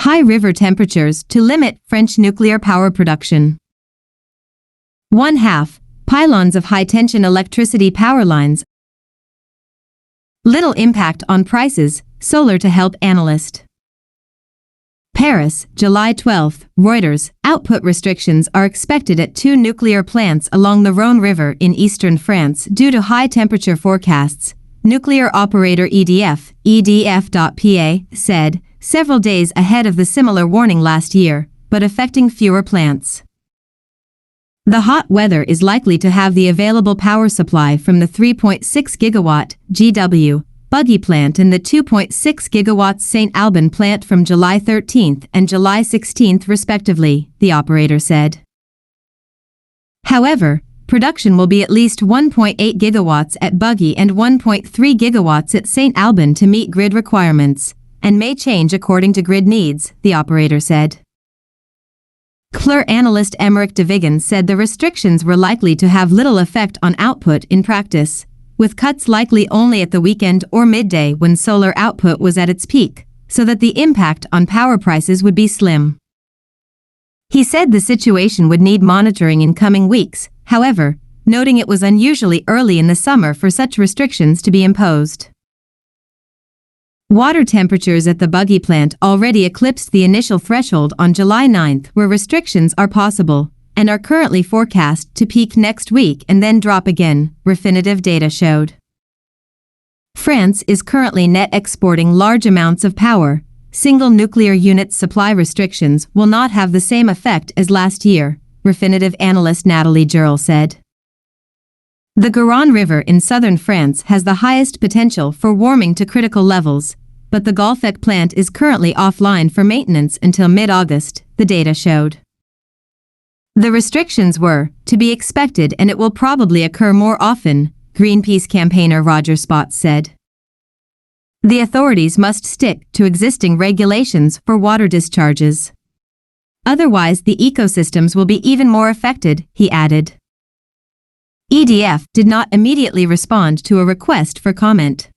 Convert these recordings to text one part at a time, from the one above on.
high river temperatures to limit French nuclear power production. 1/2 pylons of high-tension electricity power lines. Little impact on prices, solar to help analyst. Paris, July 12, Reuters, output restrictions are expected at 2 nuclear plants along the Rhône River in eastern France due to high temperature forecasts, nuclear operator EDF.PA, said, several days ahead of the similar warning last year, but affecting fewer plants. The hot weather is likely to have the available power supply from the 3.6 gigawatt GW Buggy plant and the 2.6 gigawatts St. Alban plant from July 13 and July 16 respectively, the operator said. However, production will be at least 1.8 gigawatts at Buggy and 1.3 gigawatts at St. Alban to meet grid requirements, and may change according to grid needs, the operator said. CLER analyst Emmerich de Vigan said the restrictions were likely to have little effect on output in practice, with cuts likely only at the weekend or midday when solar output was at its peak, so that the impact on power prices would be slim. He said the situation would need monitoring in coming weeks, however, noting it was unusually early in the summer for such restrictions to be imposed. Water temperatures at the Buggy plant already eclipsed the initial threshold on July 9 where restrictions are possible, and are currently forecast to peak next week and then drop again, Refinitiv data showed. France is currently net exporting large amounts of power. Single nuclear unit supply restrictions will not have the same effect as last year, Refinitiv analyst Nathalie Jurel said. The Garonne River in southern France has the highest potential for warming to critical levels, but the Golfec plant is currently offline for maintenance until mid-August, the data showed. The restrictions were to be expected and it will probably occur more often, Greenpeace campaigner Roger Spotts said. The authorities must stick to existing regulations for water discharges. Otherwise the ecosystems will be even more affected, he added. EDF did not immediately respond to a request for comment.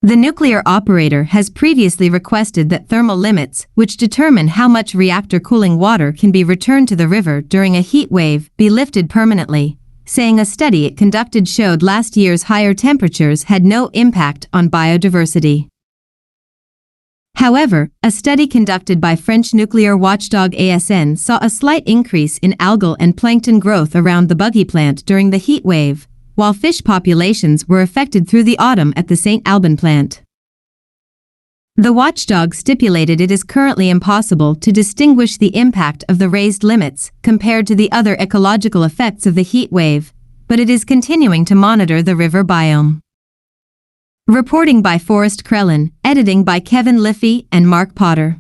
The nuclear operator has previously requested that thermal limits, which determine how much reactor cooling water can be returned to the river during a heat wave, be lifted permanently, saying a study it conducted showed last year's higher temperatures had no impact on biodiversity. However, a study conducted by French nuclear watchdog ASN saw a slight increase in algal and plankton growth around the Buggy plant during the heat wave, while fish populations were affected through the autumn at the St. Alban plant. The watchdog stipulated it is currently impossible to distinguish the impact of the raised limits compared to the other ecological effects of the heat wave, but it is continuing to monitor the river biome. Reporting by Forrest Krellin, editing by Kevin Liffey and Mark Potter.